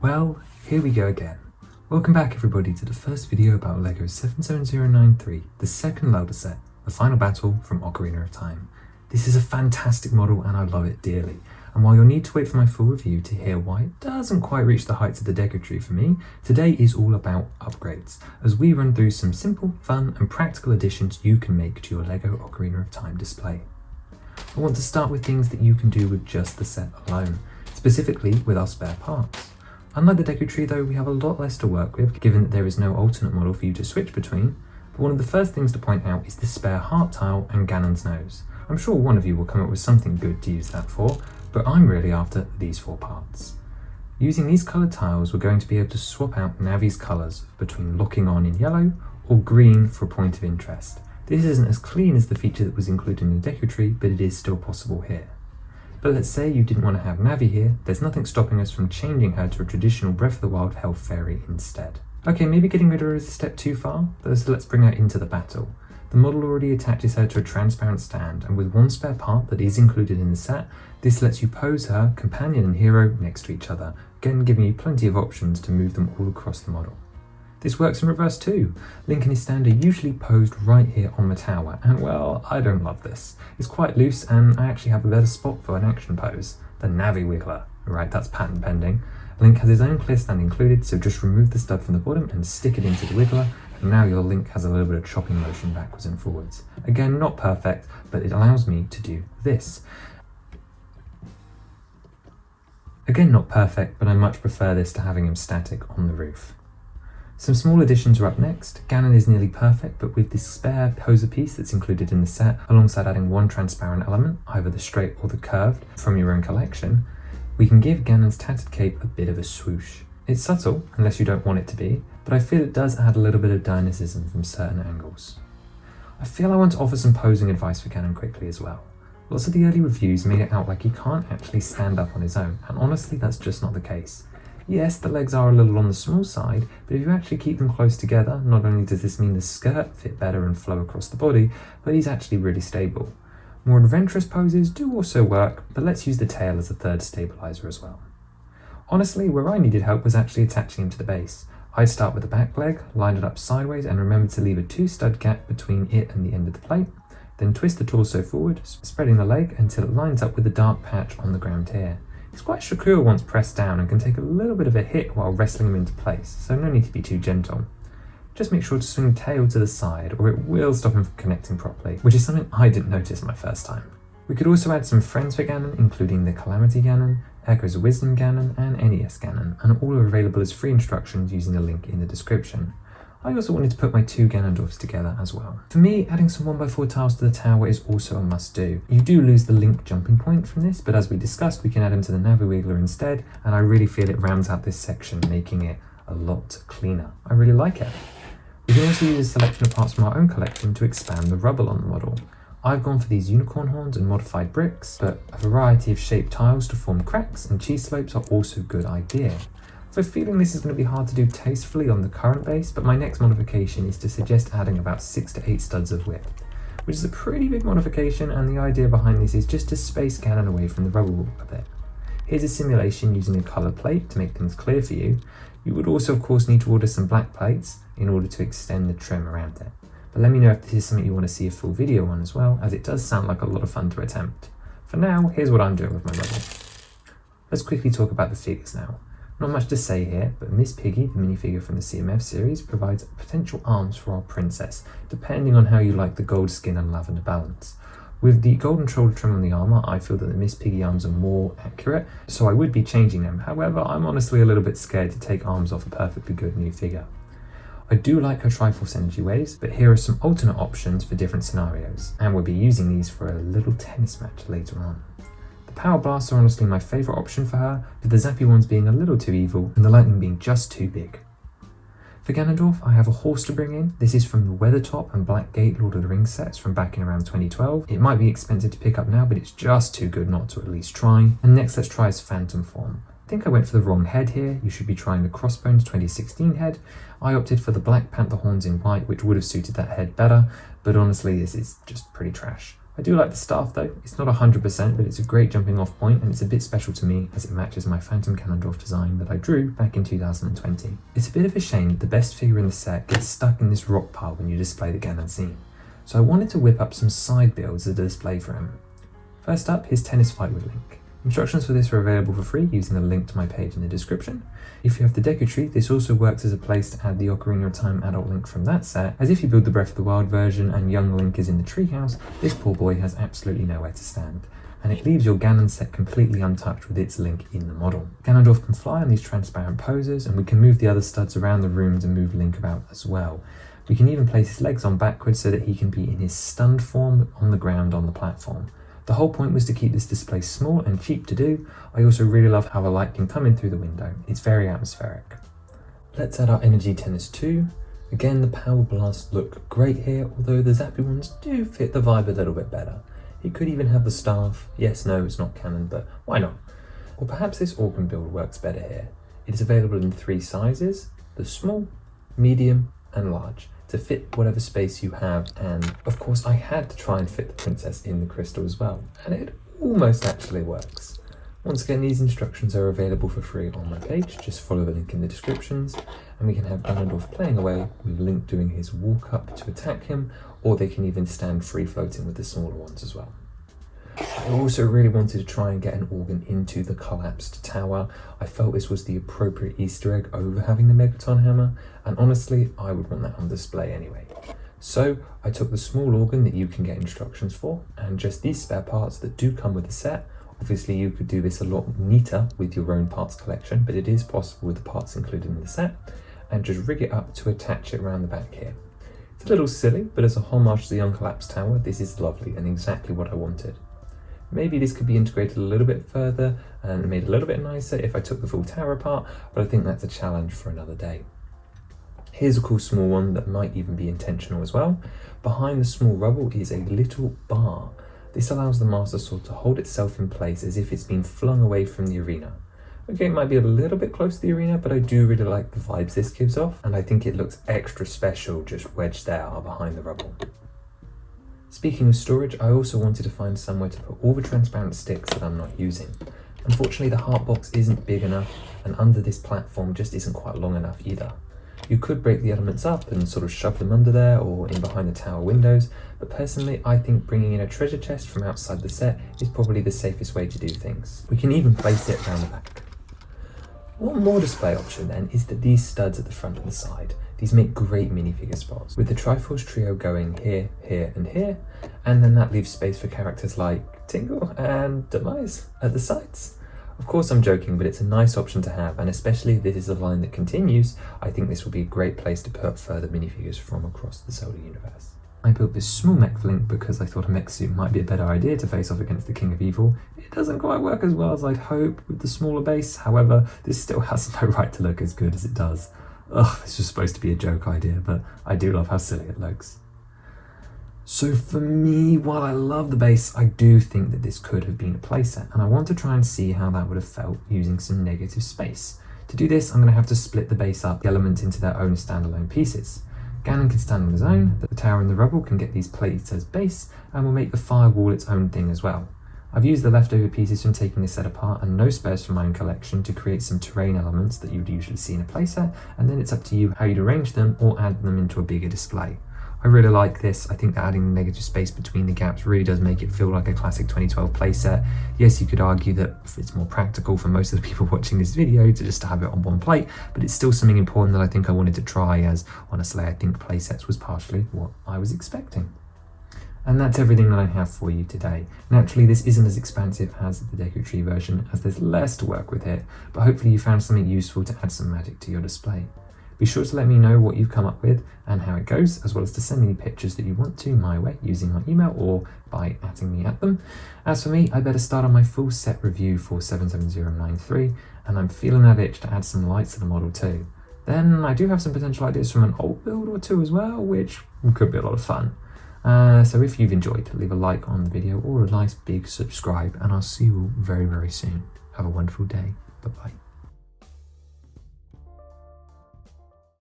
Well, here we go again. Welcome back everybody to the first video about LEGO 77093, the second Zelda set, the final battle from Ocarina of Time. This is a fantastic model and I love it dearly. And while you'll need to wait for my full review to hear why it doesn't quite reach the heights of the Deco Tree for me, today is all about upgrades, as we run through some simple, fun and practical additions you can make to your LEGO Ocarina of Time display. I want to start with things that you can do with just the set alone, specifically with our spare parts. Unlike the Deco Tree though, we have a lot less to work with, given that there is no alternate model for you to switch between, but one of the first things to point out is the spare heart tile and Ganon's nose. I'm sure one of you will come up with something good to use that for, but I'm really after these four parts. Using these coloured tiles, we're going to be able to swap out Navi's colours between locking on in yellow or green for a point of interest. This isn't as clean as the feature that was included in the Deco Tree, but it is still possible here. But let's say you didn't want to have Navi here, there's nothing stopping us from changing her to a traditional Breath of the Wild Health Fairy instead. Okay, maybe getting rid of her is a step too far, but so let's bring her into the battle. The model already attaches her to a transparent stand, and with one spare part that is included in the set, this lets you pose her, companion and hero, next to each other, again giving you plenty of options to move them all across the model. This works in reverse too. Link and his stand are usually posed right here on the tower, and well, I don't love this. It's quite loose and I actually have a better spot for an action pose, the Navi Wiggler. Right, that's patent pending. Link has his own clear stand included, so just remove the stud from the bottom and stick it into the Wiggler, and now your Link has a little bit of chopping motion backwards and forwards. Again, not perfect, but it allows me to do this. Again, not perfect, but I much prefer this to having him static on the roof. Some small additions are up next. Ganon is nearly perfect, but with this spare poser piece that's included in the set, alongside adding one transparent element, either the straight or the curved, from your own collection, we can give Ganon's tattered cape a bit of a swoosh. It's subtle, unless you don't want it to be, but I feel it does add a little bit of dynamism from certain angles. I feel I want to offer some posing advice for Ganon quickly as well. Lots of the early reviews made it out like he can't actually stand up on his own, and honestly that's just not the case. Yes, the legs are a little on the small side, but if you actually keep them close together, not only does this mean the skirt fit better and flow across the body, but he's actually really stable. More adventurous poses do also work, but let's use the tail as a third stabilizer as well. Honestly, where I needed help was actually attaching him to the base. I'd start with the back leg, line it up sideways and remember to leave a 2 stud gap between it and the end of the plate, then twist the torso forward, spreading the leg until it lines up with the dark patch on the ground here. It's quite secure once pressed down and can take a little bit of a hit while wrestling him into place, so no need to be too gentle. Just make sure to swing the tail to the side or it will stop him from connecting properly, which is something I didn't notice my first time. We could also add some friends for Ganon, including the Calamity Ganon, Echo's Wisdom Ganon and NES Ganon, and all are available as free instructions using the link in the description. I also wanted to put my two Ganondorfs together as well. For me, adding some 1x4 tiles to the tower is also a must-do. You do lose the Link jumping point from this, but as we discussed, we can add him to the Navi Wiggler instead, and I really feel it rounds out this section, making it a lot cleaner. I really like it. We can also use a selection of parts from our own collection to expand the rubble on the model. I've gone for these unicorn horns and modified bricks, but a variety of shaped tiles to form cracks and cheese slopes are also a good idea. So feeling this is going to be hard to do tastefully on the current base, but my next modification is to suggest adding about 6 to 8 studs of width, which is a pretty big modification, and the idea behind this is just to space Ganon away from the rubble a bit. Here's a simulation using a colour plate to make things clear for you. You would also of course need to order some black plates in order to extend the trim around it. But let me know if this is something you want to see a full video on as well, as it does sound like a lot of fun to attempt. For now, here's what I'm doing with my rubble. Let's quickly talk about the figures now. Not much to say here, but Miss Piggy, the minifigure from the CMF series, provides potential arms for our princess, depending on how you like the gold skin and lavender balance. With the golden shoulder trim on the armour, I feel that the Miss Piggy arms are more accurate, so I would be changing them. However, I'm honestly a little bit scared to take arms off a perfectly good new figure. I do like her Triforce energy waves, but here are some alternate options for different scenarios, and we'll be using these for a little tennis match later on. Power blasts are honestly my favourite option for her, with the zappy ones being a little too evil and the lightning being just too big. For Ganondorf, I have a horse to bring in. This is from the Weathertop and Black Gate Lord of the Rings sets from back in around 2012. It might be expensive to pick up now, but it's just too good not to at least try. And next let's try his phantom form. I think I went for the wrong head here. You should be trying the Crossbones 2016 head. I opted for the Black Panther horns in white, which would have suited that head better, but honestly this is just pretty trash. I do like the staff though. It's not 100%, but it's a great jumping off point, and it's a bit special to me as it matches my Phantom Ganondorf design that I drew back in 2020. It's a bit of a shame that the best figure in the set gets stuck in this rock pile when you display the Ganon scene. So I wanted to whip up some side builds as a display for him. First up, his tennis fight with Link. Instructions for this are available for free using the link to my page in the description. If you have the Deku Tree, this also works as a place to add the Ocarina of Time adult Link from that set, as if you build the Breath of the Wild version and young Link is in the treehouse, this poor boy has absolutely nowhere to stand, and it leaves your Ganon set completely untouched with its Link in the model. Ganondorf can fly on these transparent poses, and we can move the other studs around the rooms and move Link about as well. We can even place his legs on backwards so that he can be in his stunned form on the ground on the platform. The whole point was to keep this display small and cheap to do. I also really love how the light can come in through the window. It's very atmospheric. Let's add our Energy Tennis 2. Again, the Power Blast look great here, although the Zappy ones do fit the vibe a little bit better. He could even have the staff. Yes, no, it's not canon, but why not? Or perhaps this organ build works better here. It is available in 3 sizes, the small, medium, and large, to fit whatever space you have, and of course I had to try and fit the princess in the crystal as well, and it almost actually works. Once again, these instructions are available for free on my page, just follow the link in the descriptions, and we can have Ganondorf playing away with Link doing his walk up to attack him, or they can even stand free floating with the smaller ones as well. I also really wanted to try and get an organ into the collapsed tower. I felt this was the appropriate Easter egg over having the Megaton hammer, and honestly, I would want that on display anyway. So I took the small organ that you can get instructions for, and just these spare parts that do come with the set. Obviously you could do this a lot neater with your own parts collection, but it is possible with the parts included in the set, and just rig it up to attach it around the back here. It's a little silly, but as a homage to the uncollapsed tower, this is lovely and exactly what I wanted. Maybe this could be integrated a little bit further and made a little bit nicer if I took the full tower apart, but I think that's a challenge for another day. Here's a cool small one that might even be intentional as well. Behind the small rubble is a little bar. This allows the Master Sword to hold itself in place as if it's been flung away from the arena. Okay, it might be a little bit close to the arena, but I do really like the vibes this gives off, and I think it looks extra special just wedged there behind the rubble. Speaking of storage, I also wanted to find somewhere to put all the transparent sticks that I'm not using. Unfortunately, the heart box isn't big enough, and under this platform just isn't quite long enough either. You could break the elements up and sort of shove them under there or in behind the tower windows, but personally I think bringing in a treasure chest from outside the set is probably the safest way to do things. We can even place it around the back. One more display option then is that these studs at the front and the side. These make great minifigure spots, with the Triforce trio going here, here and here, and then that leaves space for characters like Tingle and Demise at the sides. Of course I'm joking, but it's a nice option to have, and especially if this is a line that continues, I think this will be a great place to put further minifigures from across the Zelda universe. I built this small mech for Link because I thought a mech suit might be a better idea to face off against the King of Evil. It doesn't quite work as well as I'd hope with the smaller base, however, this still has no right to look as good as it does. Ugh, this was supposed to be a joke idea, but I do love how silly it looks. So for me, while I love the base, I do think that this could have been a playset, and I want to try and see how that would have felt using some negative space. To do this, I'm going to have to split the base up, the elements into their own standalone pieces. Ganon can stand on his own, the tower and the rubble can get these plates as base, and we'll make the firewall its own thing as well. I've used the leftover pieces from taking the set apart and no spares from my own collection to create some terrain elements that you would usually see in a playset, and then it's up to you how you'd arrange them or add them into a bigger display. I really like this. I think that adding the negative space between the gaps really does make it feel like a classic 2012 playset. Yes, you could argue that it's more practical for most of the people watching this video to just have it on one plate, but it's still something important that I think I wanted to try, as honestly I think playsets was partially what I was expecting. And that's everything that I have for you today. Naturally, this isn't as expansive as the Deku Tree version, as there's less to work with here, but hopefully you found something useful to add some magic to your display. Be sure to let me know what you've come up with and how it goes, as well as to send any pictures that you want to my way using my email or by @ing me at them. As for me, I better start on my full set review for 77093, and I'm feeling that itch to add some lights to the model too. Then I do have some potential ideas from an old build or two as well, which could be a lot of fun. So if you've enjoyed, leave a like on the video or a nice big subscribe, and I'll see you all very, very soon. Have a wonderful day. Bye-bye.